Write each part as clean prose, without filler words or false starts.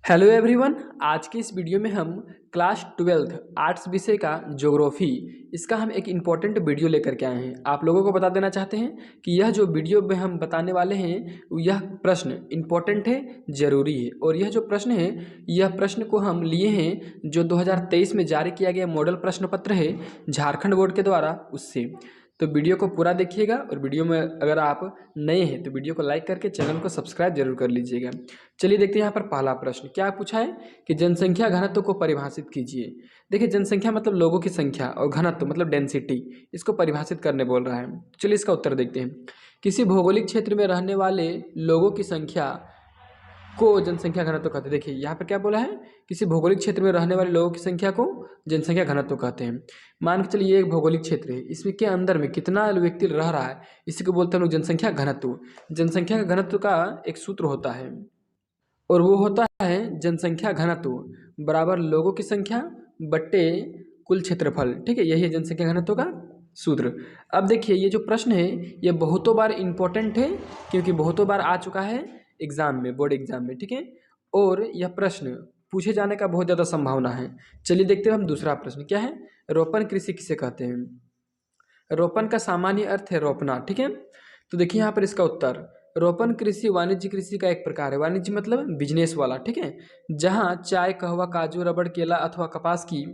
Hello everyone. आज की इस वीडियो में हम क्लास 12th आर्ट्स विषय का ज्योग्राफी इसका हम एक इम्पॉर्टेंट वीडियो लेकर के आए हैं। आप लोगों को बता देना चाहते हैं कि यह जो वीडियो में हम बताने वाले हैं यह प्रश्न इम्पॉर्टेंट है, ज़रूरी है। और यह जो प्रश्न है यह प्रश्न को हम लिए हैं जो 2023 में जारी किया गया मॉडल प्रश्न पत्र है झारखंड बोर्ड के द्वारा, उससे। तो वीडियो को पूरा देखिएगा और वीडियो में अगर आप नए हैं तो वीडियो को लाइक करके चैनल को सब्सक्राइब जरूर कर लीजिएगा। चलिए देखते हैं यहाँ पर पहला प्रश्न क्या पूछा है कि जनसंख्या घनत्व को परिभाषित कीजिए। देखिए जनसंख्या मतलब लोगों की संख्या और घनत्व मतलब डेंसिटी, इसको परिभाषित करने बोल रहा है। चलिए इसका उत्तर देखते हैं। किसी भौगोलिक क्षेत्र में रहने वाले लोगों की संख्या को जनसंख्या घनत्व कहते हैं। देखिए यहाँ पर क्या बोला है, किसी भौगोलिक क्षेत्र में रहने वाले लोगों की संख्या को जनसंख्या घनत्व कहते हैं। मान के चलिए ये एक भौगोलिक क्षेत्र है, इसमें के अंदर में कितना व्यक्ति रह रहा है इसी को बोलते हैं लोग जनसंख्या घनत्व। जनसंख्या घनत्व का एक सूत्र होता है और वो होता है जनसंख्या घनत्व बराबर लोगों की संख्या बट्टे कुल क्षेत्रफल। ठीक है, यही है जनसंख्या घनत्व का सूत्र। अब देखिए ये जो प्रश्न है ये बहुतों बार इम्पोर्टेंट है क्योंकि बहुतों बार आ चुका है एग्जाम में, बोर्ड एग्जाम में। ठीक है, और यह प्रश्न पूछे जाने का बहुत ज़्यादा संभावना है। चलिए देखते हैं हम दूसरा प्रश्न क्या है। रोपण कृषि किसे कहते हैं। रोपण का सामान्य अर्थ है रोपना। ठीक है, तो देखिए यहाँ पर इसका उत्तर रोपण कृषि वाणिज्य कृषि का एक प्रकार है। वाणिज्य मतलब बिजनेस वाला। ठीक है, जहाँ चाय, कहवा, काजू, रबड़, केला अथवा कपास की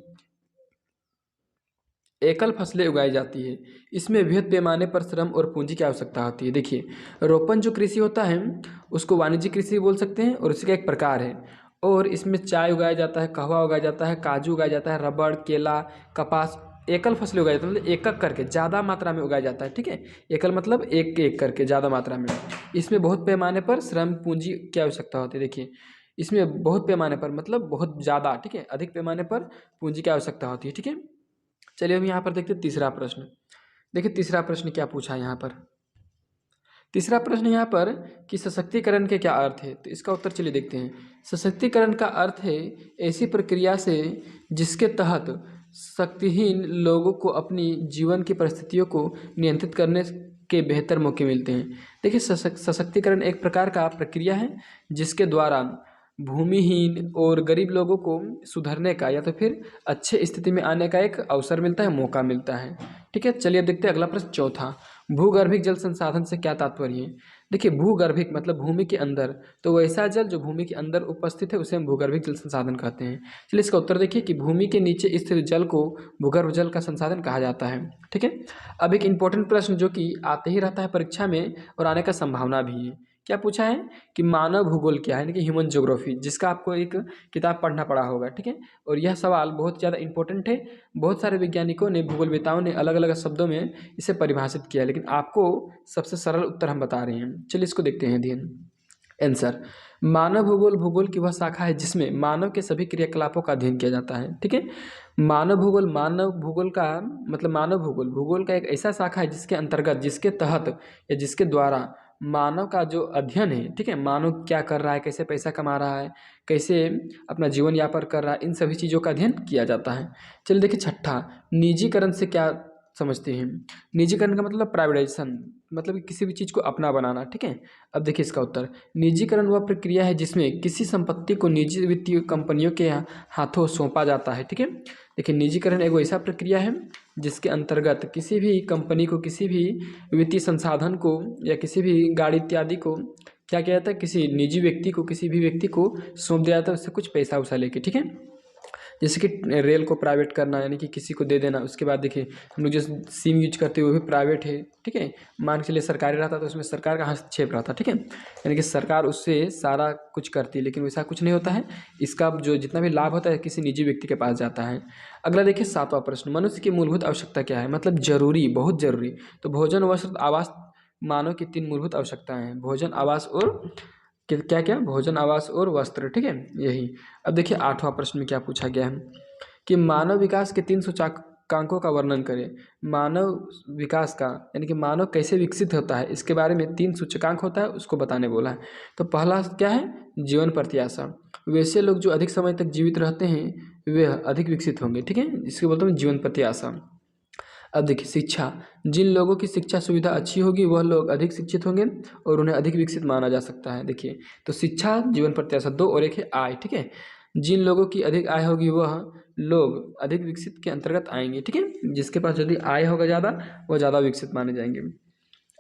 एकल फसलें उगाई जाती है। इसमें वृहद पैमाने पर श्रम और पूंजी की आवश्यकता होती है। देखिए रोपण जो कृषि होता है उसको वाणिज्य कृषि बोल सकते हैं और इसका एक प्रकार है। और इसमें चाय उगाया जाता है, कहवा उगाया जाता है, काजू उगाया जाता है, रबड़, केला, कपास, एकल फसलें उगाई जाती है, मतलब एक एक करके ज़्यादा मात्रा में उगाया जाता है। ठीक है, एकल मतलब एक एक करके ज़्यादा मात्रा में। इसमें बहुत पैमाने पर श्रम पूंजी की आवश्यकता होती है। देखिए इसमें बहुत पैमाने पर मतलब बहुत ज़्यादा, ठीक है, अधिक पैमाने पर पूंजी की आवश्यकता होती है। ठीक है, चलिए हम यहाँ पर देखते हैं तीसरा प्रश्न। देखिए तीसरा प्रश्न क्या पूछा है यहाँ पर। तीसरा प्रश्न यहाँ पर कि सशक्तिकरण के क्या अर्थ है, तो इसका उत्तर चलिए देखते हैं। सशक्तिकरण का अर्थ है ऐसी प्रक्रिया से जिसके तहत शक्तिहीन लोगों को अपनी जीवन की परिस्थितियों को नियंत्रित करने के बेहतर मौके मिलते हैं। देखिए सशक्तिकरण एक प्रकार का प्रक्रिया है जिसके द्वारा भूमिहीन और गरीब लोगों को सुधरने का या तो फिर अच्छे स्थिति में आने का एक अवसर मिलता है, मौका मिलता है। ठीक है, चलिए अब देखते हैं अगला प्रश्न चौथा। भूगर्भिक जल संसाधन से क्या तात्पर्य है। देखिए भूगर्भिक मतलब भूमि के अंदर, तो वैसा जल जो भूमि के अंदर उपस्थित है उसे हम भूगर्भिक जल संसाधन कहते हैं। चलिए इसका उत्तर देखिए कि भूमि के नीचे स्थित जल को भूगर्भ जल का संसाधन कहा जाता है। ठीक है, अब एक इम्पोर्टेंट प्रश्न जो कि आते ही रहता है परीक्षा में और आने का संभावना भी है। क्या पूछा है कि मानव भूगोल क्या है, यानी कि ह्यूमन ज्योग्राफी, जिसका आपको एक किताब पढ़ना पड़ा होगा। ठीक है, और यह सवाल बहुत ज़्यादा इंपॉर्टेंट है। बहुत सारे वैज्ञानिकों ने, भूगोलवेताओं ने अलग अलग शब्दों में इसे परिभाषित किया, लेकिन आपको सबसे सरल उत्तर हम बता रहे हैं। चलिए इसको देखते हैं ध्यान। आंसर मानव भूगोल भूगोल की वह शाखा है जिसमें मानव के सभी क्रियाकलापों का अध्ययन किया जाता है। ठीक है, मानव भूगोल का मतलब मानव भूगोल भूगोल का एक ऐसा शाखा है जिसके अंतर्गत, जिसके तहत या जिसके द्वारा मानव का जो अध्ययन है, ठीक है, मानव क्या कर रहा है, कैसे पैसा कमा रहा है, कैसे अपना जीवन यापन कर रहा है, इन सभी चीज़ों का अध्ययन किया जाता है। चलिए देखिए छठा, निजीकरण से क्या समझते हैं। निजीकरण का मतलब प्राइवेटाइजेशन, मतलब कि किसी भी चीज़ को अपना बनाना। ठीक है, अब देखिए इसका उत्तर निजीकरण वह प्रक्रिया है जिसमें किसी संपत्ति को निजी वित्तीय कंपनियों के हाथों सौंपा जाता है। ठीक है, देखिए निजीकरण एक ऐसा प्रक्रिया है जिसके अंतर्गत किसी भी कंपनी को, किसी भी वित्तीय संसाधन को या किसी भी गाड़ी इत्यादि को क्या किया जाता है, किसी निजी व्यक्ति को, किसी भी व्यक्ति को सौंप दिया जाता है, उससे कुछ पैसा वैसा लेके। ठीक है, जैसे कि रेल को प्राइवेट करना, यानी कि किसी को दे देना। उसके बाद देखिए हम लोग जो सिम यूज करते हैं वो भी प्राइवेट है। ठीक है, मान के चलिए सरकारी रहता तो उसमें सरकार का हस्तक्षेप रहता। ठीक है, यानी कि सरकार उससे सारा कुछ करती है, लेकिन वैसा कुछ नहीं होता है। इसका जो जितना भी लाभ होता है किसी निजी व्यक्ति के पास जाता है। अगला देखिए सातवां प्रश्न, मनुष्य की मूलभूत आवश्यकता क्या है, मतलब जरूरी, बहुत जरूरी। तो भोजन, वस्त्र, आवास मानव की 3 मूलभूत आवश्यकताएं हैं। भोजन, आवास और क्या क्या, भोजन, आवास और वस्त्र। ठीक है, यही। अब देखिए आठवां प्रश्न में क्या पूछा गया है कि मानव विकास के 3 सूचकांकों का वर्णन करें। मानव विकास का यानी कि मानव कैसे विकसित होता है इसके बारे में 3 सूचकांक होता है, उसको बताने बोला है। तो पहला क्या है, जीवन प्रत्याशा। वैसे लोग जो अधिक समय तक जीवित रहते हैं वे अधिक विकसित होंगे। ठीक है, इसको बोलते हैं जीवन प्रत्याशा। अब देखिए शिक्षा, जिन लोगों की शिक्षा सुविधा अच्छी होगी वह लोग अधिक शिक्षित होंगे और उन्हें अधिक विकसित माना जा सकता है। देखिए तो शिक्षा, जीवन प्रत्याशा 2 और 1 है आय, ठीक है। जिन लोगों की अधिक आय होगी वह लोग अधिक विकसित के अंतर्गत आएंगे, ठीक है। जिसके पास यदि आय होगा ज़्यादा वह ज़्यादा विकसित माने जाएंगे।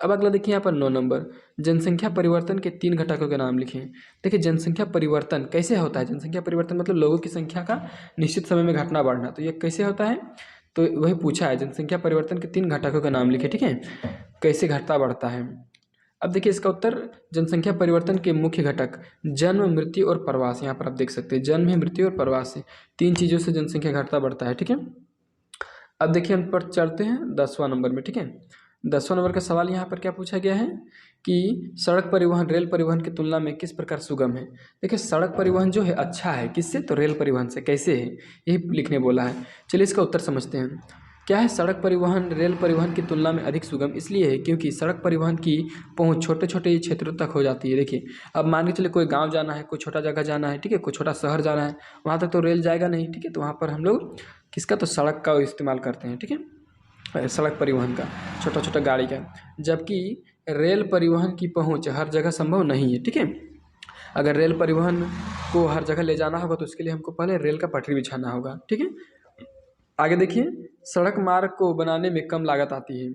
अब अगला देखिए यहाँ पर 9 नंबर, जनसंख्या परिवर्तन के 3 घटकों के नाम लिखें। देखिए जनसंख्या परिवर्तन कैसे होता है? जनसंख्या परिवर्तन मतलब लोगों की संख्या का निश्चित समय में घटना बढ़ना। तो ये कैसे होता है? तो वही पूछा है, जनसंख्या परिवर्तन के 3 घटकों के नाम लिखे, ठीक है। कैसे घटता बढ़ता है? अब देखिए इसका उत्तर, जनसंख्या परिवर्तन के मुख्य घटक जन्म, मृत्यु और प्रवास। यहाँ पर आप देख सकते हैं जन्म है, मृत्यु और प्रवास है, 3 चीज़ों से जनसंख्या घटता बढ़ता है, ठीक है। अब देखिए हम पर चलते हैं 10वां नंबर में, ठीक है। 10वां नंबर का सवाल यहाँ पर क्या पूछा गया है कि सड़क परिवहन रेल परिवहन की तुलना में किस प्रकार सुगम है। देखिए सड़क परिवहन जो है अच्छा है, किससे? तो रेल परिवहन से। कैसे है यही लिखने बोला है। चलिए इसका उत्तर समझते हैं। क्या है? सड़क परिवहन रेल परिवहन की तुलना में अधिक सुगम इसलिए है क्योंकि सड़क परिवहन की पहुंच छोटे छोटे क्षेत्रों तक हो जाती है। देखिए अब मान के चलिए कोई गांव जाना है, कोई छोटा जगह जाना है, ठीक है, कोई छोटा शहर जाना है, वहाँ तक तो रेल जाएगा नहीं, ठीक है। तो वहाँ पर हम लोग किसका? तो सड़क का इस्तेमाल करते हैं, ठीक है, सड़क परिवहन का, छोटा छोटा गाड़ी का। जबकि रेल परिवहन की पहुँच हर जगह संभव नहीं है, ठीक है। अगर रेल परिवहन को हर जगह ले जाना होगा तो उसके लिए हमको पहले रेल का पटरी बिछाना होगा, ठीक है। आगे देखिए, सड़क मार्ग को बनाने में कम लागत आती है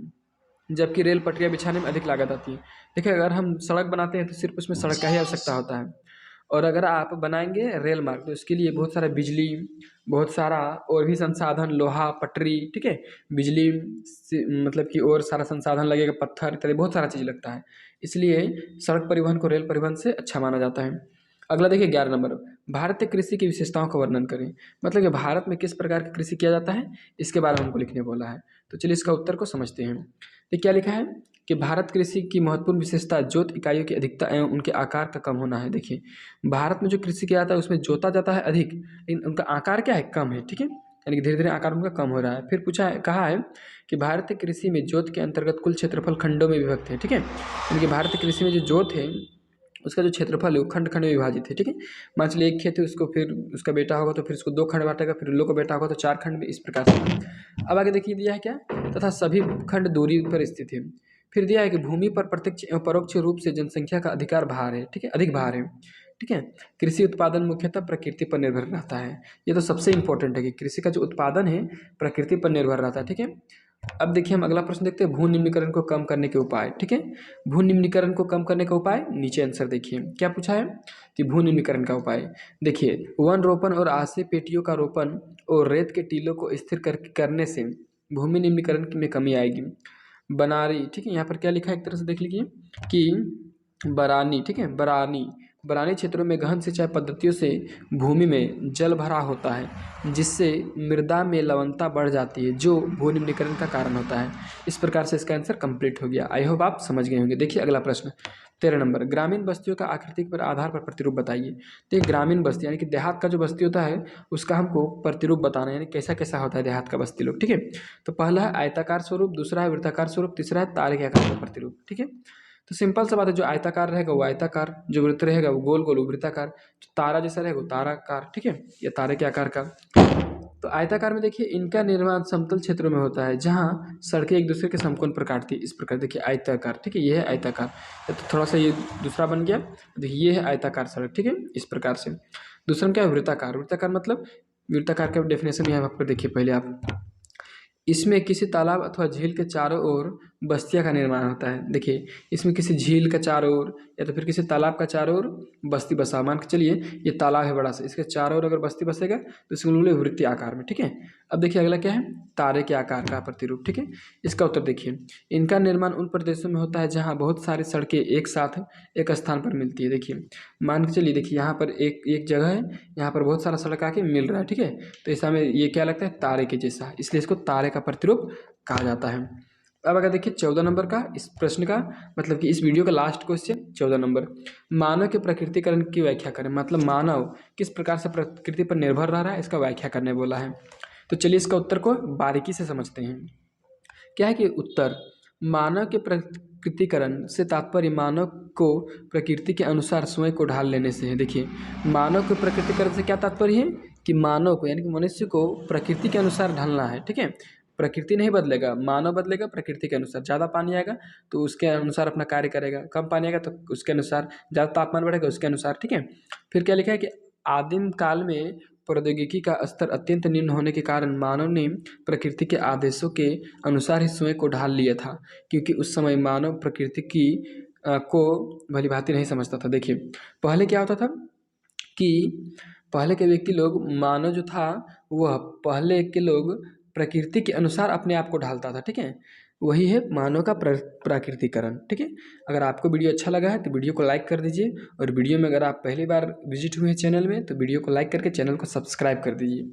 जबकि रेल पटरियाँ बिछाने में अधिक लागत आती है। देखिए अगर हम सड़क बनाते हैं तो सिर्फ उसमें सड़क का ही आवश्यकता होता है, और अगर आप बनाएंगे रेल मार्ग तो इसके लिए बहुत सारा बिजली, बहुत सारा और भी संसाधन, लोहा, पटरी, ठीक है, बिजली से मतलब कि और सारा संसाधन लगेगा, पत्थर इत्यादि बहुत सारा चीज़ लगता है। इसलिए सड़क परिवहन को रेल परिवहन से अच्छा माना जाता है। अगला देखिए 11 नंबर, भारतीय कृषि की विशेषताओं का वर्णन करें। मतलब कि भारत में किस प्रकार की कृषि किया जाता है इसके बारे में हमको लिखने बोला है। तो चलिए इसका उत्तर को समझते हैं। तो क्या लिखा है कि भारत कृषि की महत्वपूर्ण विशेषता जोत इकाइयों की अधिकता एवं उनके आकार का कम होना है। देखिए भारत में जो कृषि किया जाता है उसमें जोता जाता है अधिक, लेकिन उनका आकार क्या है? कम है, ठीक है। यानी कि धीरे धीरे आकार उनका कम हो रहा है। फिर पूछा है, कहा है कि भारतीय कृषि में जोत के अंतर्गत कुल क्षेत्रफल खंडों में विभक्त है, ठीक है। यानी कि भारतीय कृषि में जो जोत है उसका जो क्षेत्रफल है वो खंड खंड में विभाजित है, ठीक है। मान चलिए एक खेत है, उसको फिर उसका बेटा होगा तो फिर उसको 2 खंड बांटेगा, फिर लोग का बेटा होगा तो 4 खंड में, इस प्रकार से। अब आगे देखिए दिया है क्या, तथा सभी खंड दूरी पर स्थित है। फिर दिया है कि भूमि पर प्रत्यक्ष एवं परोक्ष रूप से जनसंख्या का अधिकार भार है, ठीक है, अधिक भार है, ठीक है। कृषि उत्पादन मुख्यतः प्रकृति पर निर्भर रहता है। ये तो सबसे इंपॉर्टेंट है कि कृषि का जो उत्पादन है प्रकृति पर निर्भर रहता है, ठीक है। अब देखिए हम अगला प्रश्न देखते हैं, भू निम्नीकरण को कम करने के उपाय, ठीक है। भू निम्नीकरण को कम करने का उपाय, नीचे आंसर देखिए क्या पूछा है कि भू निम्नीकरण का उपाय। देखिए वन रोपण और आश्रय पेटियों का रोपण और रेत के टीलों को स्थिर करने से भूमि निम्नीकरण में कमी आएगी। बनारी, ठीक है, यहाँ पर क्या लिखा है एक तरह से देख लीजिए कि बरानी, ठीक है, बरानी क्षेत्रों में गहन सिंचाई पद्धतियों से भूमि में जल भरा होता है जिससे मृदा में लवणता बढ़ जाती है जो भू निम्नीकरण का कारण होता है। इस प्रकार से इसका आंसर कंप्लीट हो गया। आई होप आप समझ गए होंगे। देखिए अगला प्रश्न 13 नंबर, ग्रामीण बस्तियों का आकृति पर आधार पर प्रतिरूप बताइए। तो ये ग्रामीण बस्ती यानी कि देहात का जो बस्ती होता है उसका हमको प्रतिरूप बताना है, यानी कैसा कैसा होता है देहात का बस्ती लोग, ठीक है। तो पहला है आयताकार स्वरूप, दूसरा है वृत्ताकार स्वरूप, तीसरा है तारे के आकार का प्रतिरूप, ठीक है। तो सिंपल सा बात है, जो आयताकार रहेगा वो आयताकार, जो वृत्त रहेगा वो गोल गोल वृत्ताकार, जो तारा जैसा रहेगा वो ताराकार, ठीक है, या तारे के आकार का। तो आयताकार में देखिए इनका निर्माण समतल क्षेत्रों में होता है जहाँ सड़कें एक दूसरे के समकोण पर काटती है, इस प्रकार देखिए आयताकार, ठीक है, ये है आयताकार। तो थोड़ा सा ये दूसरा बन गया, देखिए ये है आयताकार सड़क, ठीक है, इस प्रकार से। दूसरा क्या है? वृत्ताकार। वृत्ताकार मतलब, वृत्ताकार का डेफिनेशन यहाँ पर देखिए पहले आप, इसमें किसी तालाब अथवा झील के चारों ओर बस्तियां का निर्माण होता है। देखिए इसमें किसी झील का चारों ओर या तो फिर किसी तालाब का चारों ओर बस्ती बसा, मान के चलिए ये तालाब है बड़ा सा, इसके चारों ओर अगर बस्ती बसेगा तो इसको बोले वृत्तीय आकार में, ठीक है। अब देखिए अगला क्या है, तारे के आकार का प्रतिरूप, ठीक है। इसका उत्तर देखिए, इनका निर्माण उन प्रदेशों में होता है जहाँ बहुत सारी सड़कें एक साथ एक स्थान पर मिलती है। देखिए मान के चलिए, देखिए यहाँ पर एक जगह है, यहाँ पर बहुत सारा सड़क आके मिल रहा है, ठीक है। तो ऐसा में ये क्या लगता है? तारे के जैसा, इसलिए इसको तारे का प्रतिरूप कहा जाता है। अब अगर देखिए 14 नंबर का इस प्रश्न का, मतलब कि इस वीडियो का लास्ट क्वेश्चन 14 नंबर, मानव के प्रकृतिकरण की व्याख्या करें। मतलब मानव किस प्रकार से प्रकृति पर निर्भर रह रहा है इसका व्याख्या करने बोला है। तो चलिए इसका उत्तर को बारीकी से समझते हैं। क्या है कि उत्तर, मानव के प्रकृतिकरण से तात्पर्य मानव को प्रकृति के अनुसार स्वयं को ढाल लेने से है। देखिए मानव के प्रकृतिकरण से क्या तात्पर्य है कि मानव को यानी कि मनुष्य को प्रकृति के अनुसार ढलना है, ठीक है। प्रकृति नहीं बदलेगा, मानव बदलेगा प्रकृति के अनुसार। ज़्यादा पानी आएगा तो उसके अनुसार अपना कार्य करेगा, कम पानी आएगा तो उसके अनुसार, ज़्यादा तापमान बढ़ेगा उसके अनुसार, ठीक है। फिर क्या लिखा है कि आदिम काल में प्रौद्योगिकी का स्तर अत्यंत निम्न होने के कारण मानव ने प्रकृति के आदेशों के अनुसार ही स्वयं को ढाल लिया था, क्योंकि उस समय मानव प्रकृति की को भली भांति नहीं समझता था। देखिए पहले क्या होता था कि पहले के व्यक्ति लोग, मानव जो था वह पहले के लोग प्रकृति के अनुसार अपने आप को ढालता था, ठीक है। वही है मानव का प्राकृतिकरण, ठीक है। अगर आपको वीडियो अच्छा लगा है तो वीडियो को लाइक कर दीजिए, और वीडियो में अगर आप पहली बार विजिट हुए हैं चैनल में तो वीडियो को लाइक करके चैनल को सब्सक्राइब कर दीजिए।